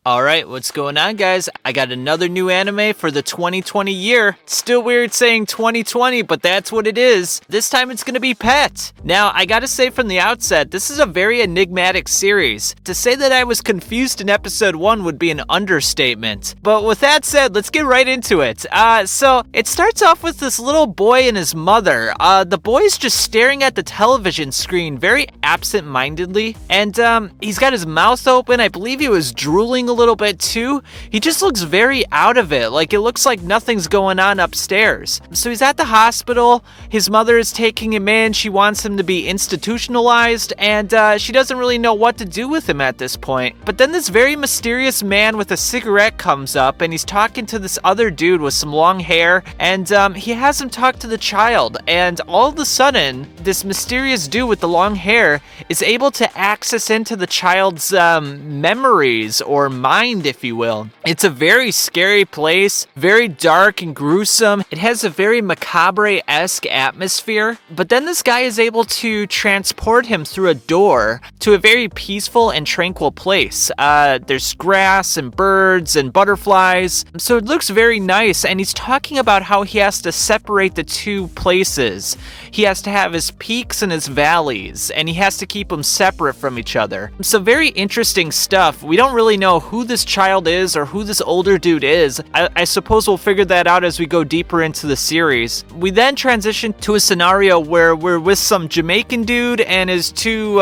Alright, what's going on, guys? I got another new anime for the 2020 year. Still weird saying 2020, but that's what it is. This time it's gonna be Pet. Now, I gotta say from the outset, this is a very enigmatic series. To say that I was confused in episode 1 would be an understatement. But with that said, let's get right into it. So, it starts off with this little boy and his mother. The boy's just staring at the television screen very absent-mindedly, and he's got his mouth open. I believe he was drooling a little bit too. He just looks very out of it, like it looks like nothing's going on upstairs. So he's at the hospital, his mother is taking him in, she wants him to be institutionalized, and she doesn't really know what to do with him at this point. But then this very mysterious man with a cigarette comes up, and he's talking to this other dude with some long hair, and he has him talk to the child, and all of a sudden, this mysterious dude with the long hair is able to access into the child's memories or mind, if you will. It's a very scary place, very dark and gruesome. It has a very macabre-esque atmosphere, but then this guy is able to transport him through a door to a very peaceful and tranquil place. There's grass and birds and butterflies, so it looks very nice, and he's talking about how he has to separate the two places. He has to have his peaks and his valleys, and he has to keep them separate from each other. So very interesting stuff. We don't really know who this child is or who this older dude is. I suppose we'll figure that out as we go deeper into the series. We then transition to a scenario where we're with some Jamaican dude and his two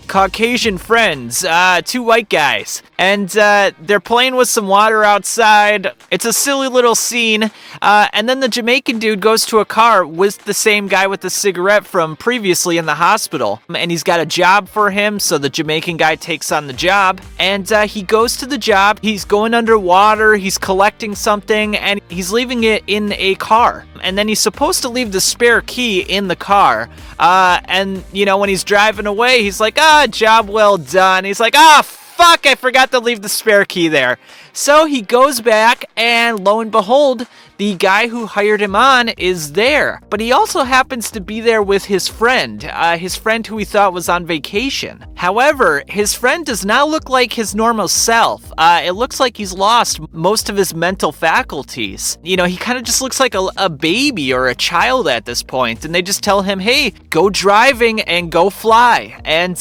Caucasian friends, two white guys. And they're playing with some water outside. It's a silly little scene. And then the Jamaican dude goes to a car with the same guy with the cigarette from previously in the hospital. And he's got a job for him, so the Jamaican guy takes on the job. And he goes to the job. He's going underwater. He's collecting something, and he's leaving it in a car. And then he's supposed to leave the spare key in the car. And, you know, when he's driving away, he's like, job well done. He's like, fuck, I forgot to leave the spare key there. So he goes back, and lo and behold, the guy who hired him on is there. But he also happens to be there with his friend who he thought was on vacation. However, his friend does not look like his normal self. It looks like he's lost most of his mental faculties. You know, he kind of just looks like a baby or a child at this point. And they just tell him, hey, go driving and go fly. And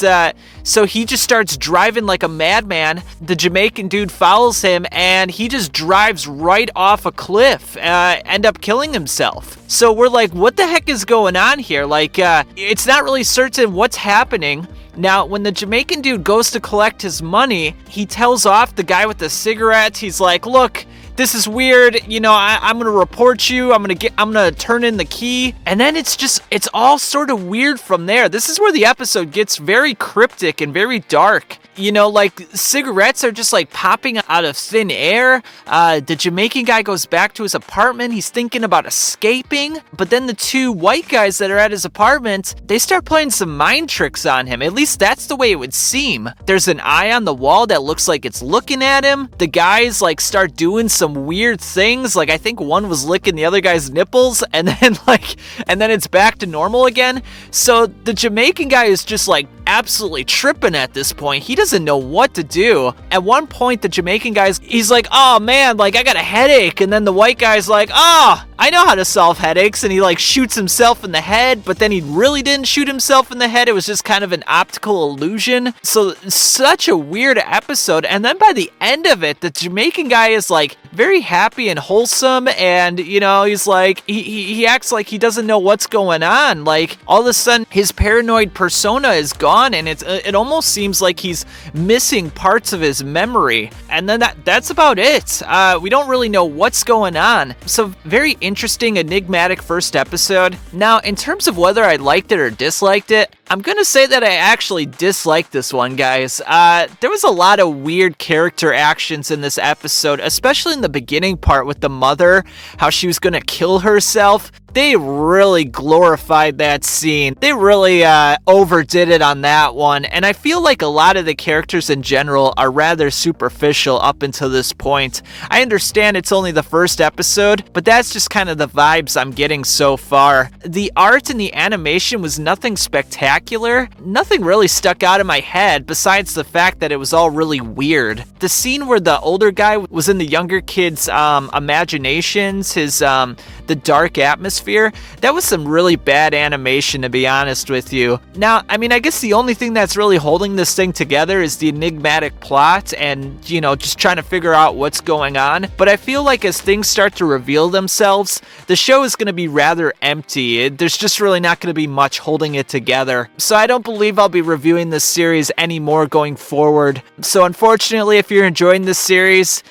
so he just starts driving like a madman. The Jamaican dude follows him, and he just drives right off a cliff, end up killing himself. So we're like, what the heck is going on here? Like, it's not really certain what's happening. Now, when the Jamaican dude goes to collect his money, he tells off the guy with the cigarette. He's like, look, this is weird, you know, I'm gonna report you, I'm gonna turn in the key. And then it's all sort of weird from there. This is where the episode gets very cryptic and very dark. You know, like, cigarettes are just, like, popping out of thin air. The Jamaican guy goes back to his apartment. He's thinking about escaping. But then the two white guys that are at his apartment, they start playing some mind tricks on him. At least that's the way it would seem. There's an eye on the wall that looks like it's looking at him. The guys, like, start doing some weird things. Like, I think one was licking the other guy's nipples. And then it's back to normal again. So the Jamaican guy is just, like, absolutely tripping at this point. He doesn't know what to do. At one point, the Jamaican he's like, oh man, like, I got a headache. And then the white guy's like, I know how to solve headaches. And he, like, shoots himself in the head, but then he really didn't shoot himself in the head. It was just kind of an optical illusion. So such a weird episode. And then by the end of it, the Jamaican guy is, like, very happy and wholesome, and, you know, he's like, he acts like he doesn't know what's going on. Like, all of a sudden, his paranoid persona is gone, and it almost seems like he's missing parts of his memory. And then that's about it. We don't really know what's going on. So, very interesting, enigmatic first episode. Now, in terms of whether I liked it or disliked it, I'm gonna say that I actually disliked this one, guys. There was a lot of weird character actions in this episode, especially in the beginning part with the mother, how she was gonna kill herself. They really glorified that scene. They really overdid it on that one. And I feel like a lot of the characters in general are rather superficial up until this point. I understand it's only the first episode, but that's just kind of the vibes I'm getting so far. The art and the animation was nothing spectacular, spectacular, nothing really stuck out in my head besides the fact that it was all really weird. The scene where the older guy was in the younger kid's imaginations, the dark atmosphere, that was some really bad animation, to be honest with you. Now, I mean, I guess the only thing that's really holding this thing together is the enigmatic plot and, you know, just trying to figure out what's going on. But I feel like as things start to reveal themselves, the show is going to be rather empty. There's just really not going to be much holding it together. So I don't believe I'll be reviewing this series anymore going forward. So unfortunately, if you're enjoying this series,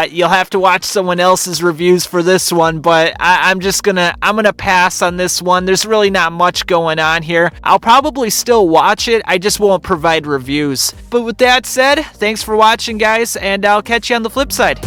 you'll have to watch someone else's reviews for this one, but I'm gonna pass on this one. There's really not much going on here. I'll probably still watch it, I just won't provide reviews. But with that said, thanks for watching, guys, and I'll catch you on the flip side.